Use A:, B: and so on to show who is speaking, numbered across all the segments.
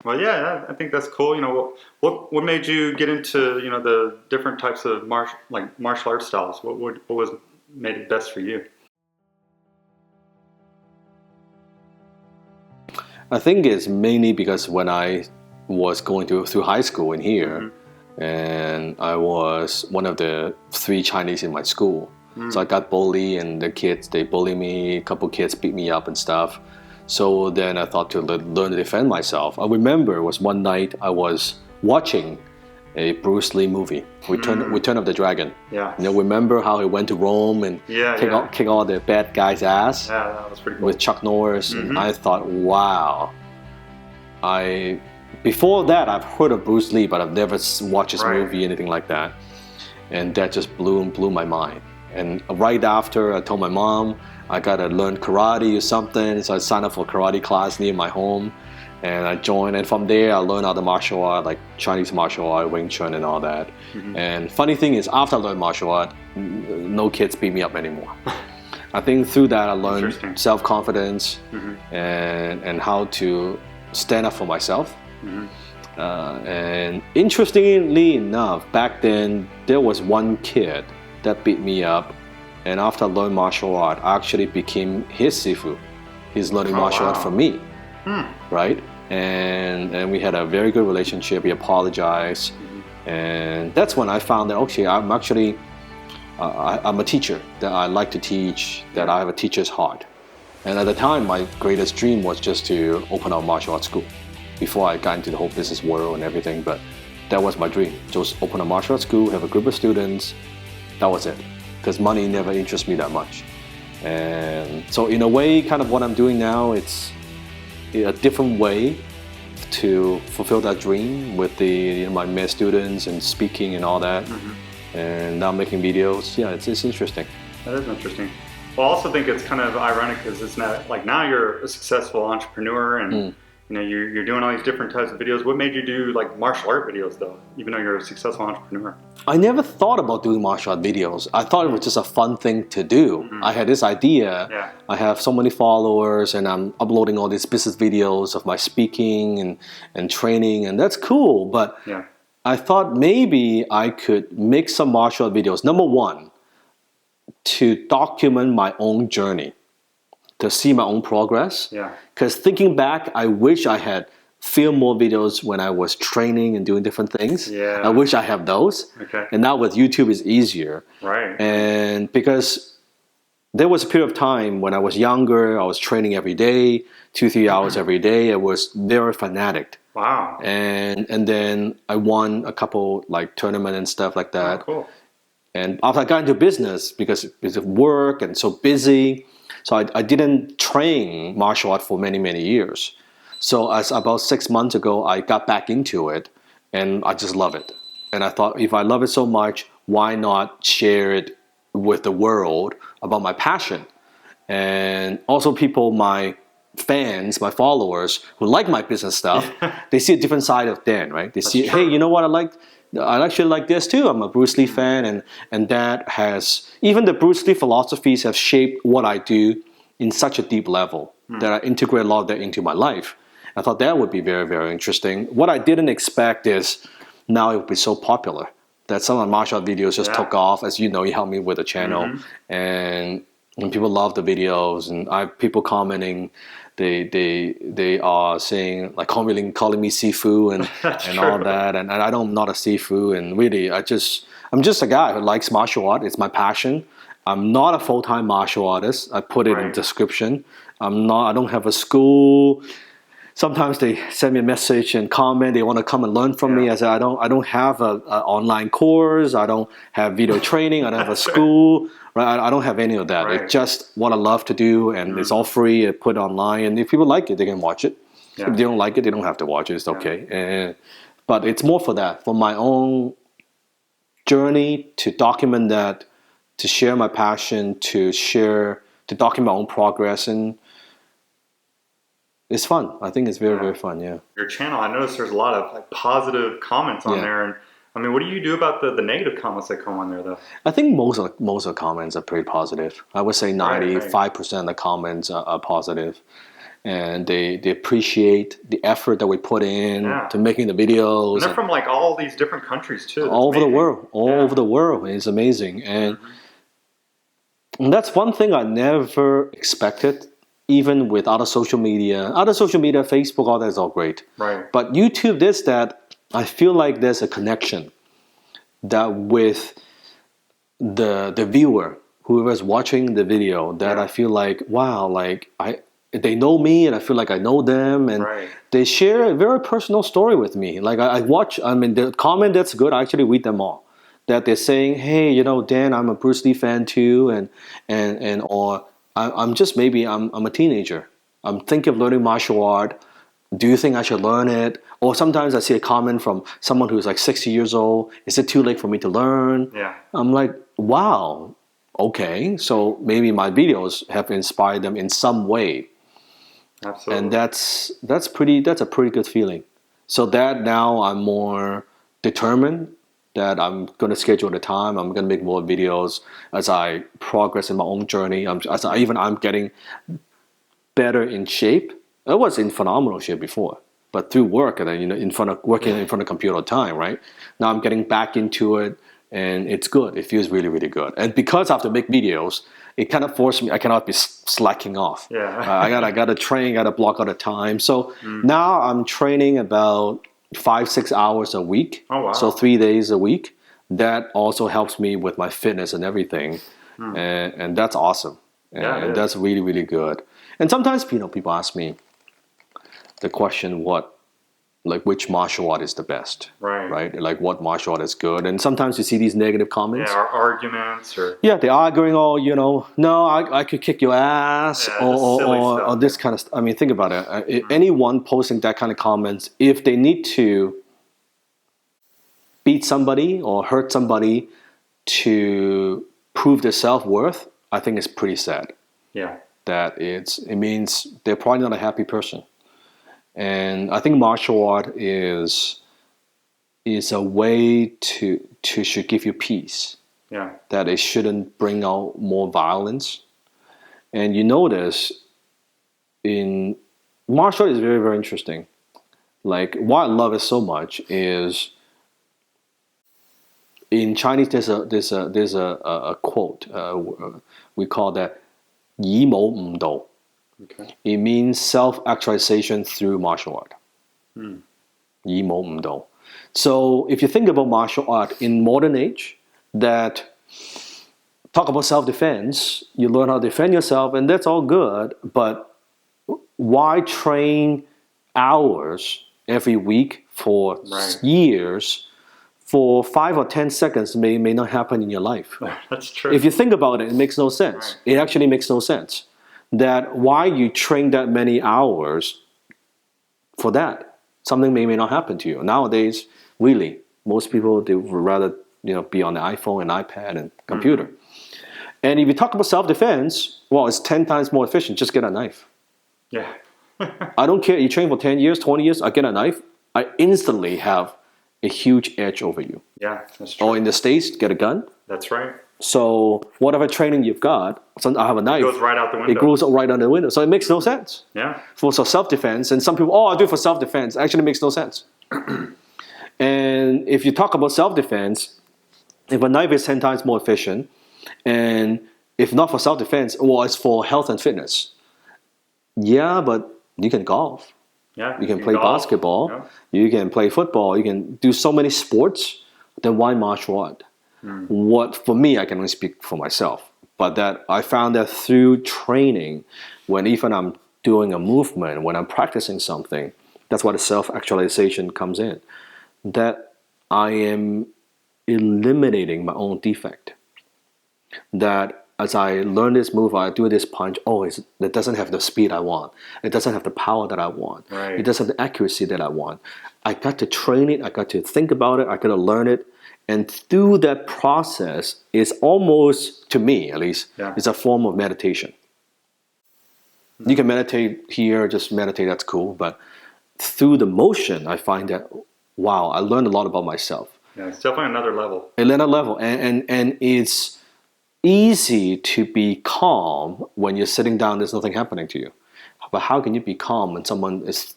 A: Well, yeah, I think that's cool. You know, what made you get into, you know, the different types of martial arts styles? What was made it best for you?
B: I think it's mainly because when I was going through high school in here, and I was one of the 3 Chinese in my school. So I got bullied, and the kids, they bully me, a couple kids beat me up and stuff. So then I thought to learn to defend myself. I remember it was one night I was watching a Bruce Lee movie, Return of the Dragon.
A: Yeah.
B: You know, remember how he went to Rome and kick all the bad guys' ass?
A: Yeah, that was pretty cool.
B: With Chuck Norris. And I thought, wow. Before that, I've heard of Bruce Lee, but I've never watched his movie, anything like that. And that just blew my mind. And right after, I told my mom, I gotta learn karate or something. So I signed up for a karate class near my home. And I joined, and from there I learned other martial art, like Chinese martial art, Wing Chun and all that. And funny thing is, after I learned martial art, no kids beat me up anymore. I think through that I learned self-confidence and how to stand up for myself. And interestingly enough, back then there was one kid that beat me up, and after I learned martial art, I actually became his Sifu. He's learning martial art from me, right? And we had a very good relationship. He apologized, and that's when I found that, okay, I'm actually I'm a teacher, that I like to teach, that I have a teacher's heart. And at the time, my greatest dream was just to open up a martial arts school before I got into the whole business world and everything. But that was my dream, just open a martial arts school, have a group of students. That was it, because money never interested me that much. And so in a way, kind of what I'm doing now, it's a different way to fulfill that dream with my med students and speaking and all that. And now making videos. Yeah, it's interesting.
A: That is interesting. Well, I also think it's kind of ironic because it's not like now you're a successful entrepreneur and you know you're doing all these different types of videos. What made you do like martial art videos though, even though you're a successful entrepreneur?
B: I never thought about doing martial art videos. I thought it was just a fun thing to do. I had this idea. I have so many followers and I'm uploading all these business videos of my speaking and training, and that's cool. But I thought maybe I could make some martial art videos. Number one, to document my own journey, to see my own progress. Because thinking back, I wish I had filmed more videos when I was training and doing different things. I wish I have those. And now with YouTube, it's easier. And because there was a period of time when I was younger, I was training every day, 2-3 hours every day. I was very fanatic.
A: Wow.
B: And then I won a couple like tournament and stuff like that.
A: Oh, cool.
B: And after I got into business, because of work and so busy, so I didn't train martial art for many years. So as about 6 months ago, I got back into it, and I just love it. And I thought, if I love it so much, why not share it with the world about my passion? And also people, my fans, my followers who like my business stuff, they see a different side of Dan, right? They see, hey, you know what, I actually like this too. I'm a Bruce Lee fan, and that has, even the Bruce Lee philosophies have shaped what I do in such a deep level that I integrate a lot of that into my life. I thought that would be very interesting. What I didn't expect is now it would be so popular that some of my martial art videos just took off. As you know, you helped me with the channel, and people love the videos, and I have people commenting. They are saying, like, calling me Sifu and all that, and I'm not a Sifu, and really I'm just a guy who likes martial art. It's my passion. I'm not a full-time martial artist. I put it in the description. I don't have a school. Sometimes they send me a message and comment. They want to come and learn from me. I said, I don't have an online course. I don't have video training. I don't have a school. Right? I don't have any of that. It's just what I love to do, and it's all free. I put it online, and if people like it, they can watch it. If they don't like it, they don't have to watch it. It's okay. But it's more for that, for my own journey, to document that, to share my passion, to document my own progress, and it's fun. I think it's very fun.
A: Your channel, I noticed there's a lot of like positive comments on there, and I mean, what do you do about the negative comments that come on there, though?
B: I think most of the comments are pretty positive. I would say 95% of the comments are positive. and they appreciate the effort that we put in to making the videos.
A: And they're from like all these different countries too. That's
B: all over
A: amazing.
B: the world, all over the world. It's amazing, and that's one thing I never expected. Even with other social media, Facebook, all that is all great.
A: Right.
B: But YouTube, this, that, I feel like there's a connection that with the viewer, whoever's watching the video, that I feel like, wow, like they know me and I feel like I know them, and they share a very personal story with me. Like I watch, I mean, the comment that's good, I actually read them all. That they're saying, hey, you know, Dan, I'm a Bruce Lee fan too, and or I'm just maybe I'm a teenager. I'm thinking of learning martial art. Do you think I should learn it? Or sometimes I see a comment from someone who's like 60 years old. Is it too late for me to learn?
A: Yeah.
B: I'm like, wow, okay. So maybe my videos have inspired them in some way.
A: Absolutely.
B: And that's a pretty good feeling. So that now I'm more determined that I'm going to schedule the time. I'm going to make more videos as I progress in my own journey. I'm getting better in shape. I was in phenomenal shape before, but through work and then working in front of computer all the time, right? Now I'm getting back into it, and it's good. It feels really, really good. And because I have to make videos, it kind of forced me. I cannot be slacking off.
A: Yeah.
B: I got to train. Got to block out the time. So now I'm training about 5-6 hours a week.
A: Oh, wow.
B: So 3 days a week. That also helps me with my fitness and everything, and that's awesome. And that's really, really good. And sometimes people ask me the question, which martial art is the best, right? Like what martial art is good, and sometimes you see these negative comments.
A: Yeah, arguments or
B: they're arguing. Oh, no, I could kick your ass, or this kind of stuff. I mean, think about it. Anyone posting that kind of comments, if they need to beat somebody or hurt somebody to prove their self-worth, I think it's pretty sad.
A: Yeah.
B: That it means they're probably not a happy person. And I think martial art is a way to should give you peace.
A: Yeah.
B: That it shouldn't bring out more violence. And you notice in martial art is very, very interesting. Like why I love it so much is in Chinese there's a quote we call that 以武悟道.
A: Okay.
B: It means self-actualization through martial art. 以武悟道. So if you think about martial art in modern age, that talk about self-defense, you learn how to defend yourself, and that's all good. But why train hours every week for years for 5 or 10 seconds may not happen in your life?
A: That's true.
B: If you think about it, it makes no sense. It actually makes no sense. That why you train that many hours for that, something may not happen to you. Nowadays, really, most people, they would rather be on the iPhone and iPad and computer. And if you talk about self-defense, well, it's 10 times more efficient. Just get a knife.
A: Yeah.
B: I don't care. You train for 10 years, 20 years, I get a knife. I instantly have a huge edge over you.
A: Yeah, that's true.
B: Or in the States, get a gun.
A: That's right.
B: So whatever training you've got, so I have a knife.
A: It goes right out the window.
B: It goes right out the window. So it makes no sense.
A: Yeah.
B: For self-defense, and some people, I do it for self-defense. Actually, makes no sense. And if you talk about self-defense, if a knife is 10 times more efficient, and if not for self-defense, well, it's for health and fitness. Yeah, but you can golf.
A: Yeah.
B: You can play basketball.
A: Yeah.
B: You can play football. You can do so many sports. Then why martial art? What for me, I can only speak for myself. But that I found that through training, when even I'm doing a movement, when I'm practicing something, that's why the self-actualization comes in. That I am eliminating my own defect. That as I learn this move, I do this punch, it doesn't have the speed I want. It doesn't have the power that I want.
A: Right.
B: It doesn't have the accuracy that I want. I got to train it. I got to think about it. I got to learn it. And through that process, it's almost, to me at least, it's a form of meditation. You can meditate here, just meditate, that's cool. But through the motion, I find that, wow, I learned a lot about myself.
A: Yeah, it's definitely another level.
B: Another level. And it's easy to be calm when you're sitting down, there's nothing happening to you. but how can you be calm when someone is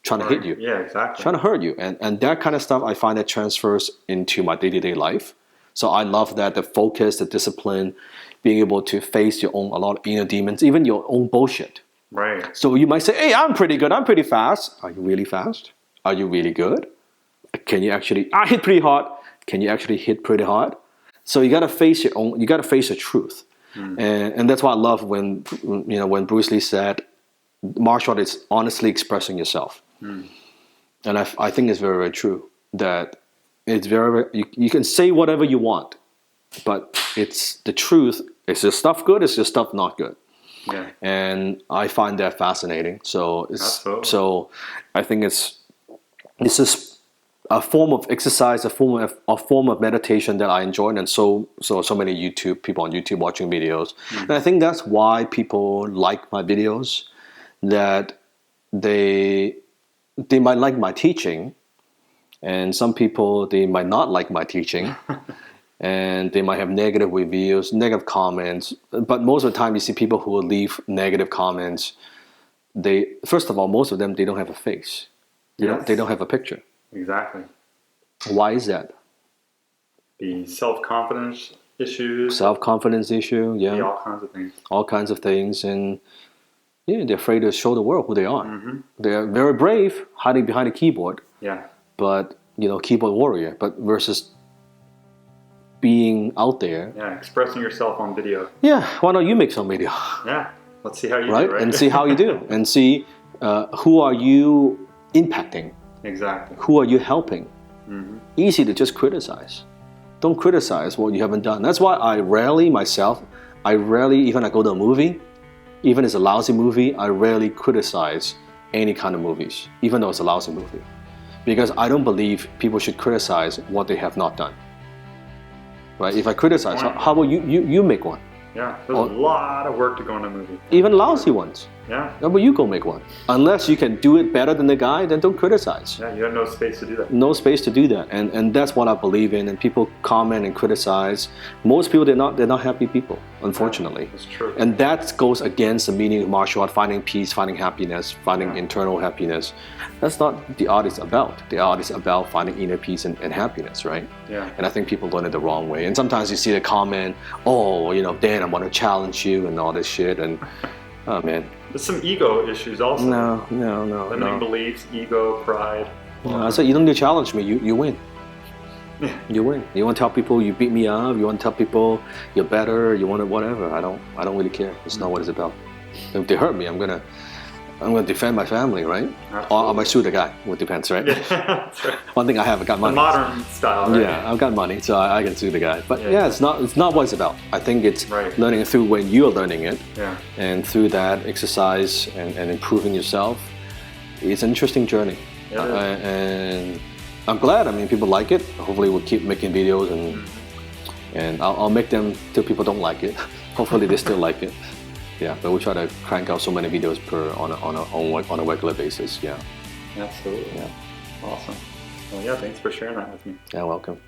B: trying to hit you?
A: Yeah, exactly.
B: Trying to hurt you. And that kind of stuff, I find that transfers into my day-to-day life. So I love that, the focus, the discipline, being able to face your own, a lot of inner demons, even your own bullshit.
A: Right.
B: So you might say, hey, I'm pretty good, I'm pretty fast. Are you really fast? Are you really good? Can you actually, I hit pretty hard. Can you actually hit pretty hard? So you got to face your own, you got to face the truth. And that's why I love when, when Bruce Lee said, martial art is honestly expressing yourself. And I think it's very, very true that it's very, you can say whatever you want, but it's the truth. Is your stuff good? Is your stuff not good?
A: Yeah.
B: And I find that fascinating. So
A: Absolutely.
B: so I think it's just a form of exercise, a form of meditation that I enjoy, and so many people on YouTube watching videos. And I think that's why people like my videos, that they might like my teaching, and some people, they might not like my teaching. And they might have negative reviews, negative comments. But most of the time you see people who will leave negative comments, first of all, most of them, they don't have a face. They don't have a picture.
A: Exactly.
B: Why is that?
A: The self-confidence issues.
B: Self-confidence issue, yeah.
A: Yeah, all kinds of things.
B: All kinds of things. And yeah, they're afraid to show the world who they are. They're very brave, hiding behind a keyboard.
A: Yeah.
B: But, keyboard warrior. But versus being out there.
A: Yeah, expressing yourself on video.
B: Yeah, why don't you make some video?
A: Yeah, let's see how you do, right?
B: And see how you do. And see who are you impacting.
A: Exactly.
B: Who are you helping? Easy to just criticize. Don't criticize what you haven't done. That's why I rarely, even I go to a movie, even if it's a lousy movie, I rarely criticize any kind of movies, even though it's a lousy movie. Because I don't believe people should criticize what they have not done. Right? If I criticize, how about you make one?
A: Yeah, there's a lot of work to go in a movie.
B: Even lousy ones.
A: Yeah.
B: How about you go make one? Unless you can do it better than the guy, then don't criticize.
A: Yeah, you have no space to do that.
B: No space to do that. And that's what I believe in. And people comment and criticize. Most people, they're not happy people, unfortunately.
A: Yeah, that's true.
B: And that goes against the meaning of martial art, finding peace, finding happiness, finding internal happiness. That's not the art is about. The art is about finding inner peace and happiness, right?
A: Yeah.
B: And I think people learn it the wrong way. And sometimes you see the comment, oh, Dan, I want to challenge you and all this shit. And, oh, man.
A: There's some ego issues also.
B: No.
A: Limiting beliefs, ego, pride.
B: I said, you don't need to challenge me, you win.
A: Yeah.
B: You win. You want to tell people you beat me up, you want to tell people you're better, you want to whatever. I don't really care. It's not what it's about. If they hurt me, I'm gonna defend my family, right?
A: Absolutely.
B: Or I might sue the guy. Well, it depends, right?
A: Yeah, that's right.
B: One thing I have, I got money.
A: The modern style, right?
B: Yeah, I've got money, so I can sue the guy. But yeah, it's not what it's about. I think it's learning through when you're learning it, and through that exercise and improving yourself. It's an interesting journey, and I'm glad. I mean, people like it. Hopefully, we'll keep making videos, and I'll make them till people don't like it. Hopefully, they still like it. Yeah, but we try to crank out so many videos on a regular basis. Yeah.
A: Absolutely.
B: Yeah.
A: Awesome. Well, yeah, thanks for sharing that with me.
B: Yeah, welcome.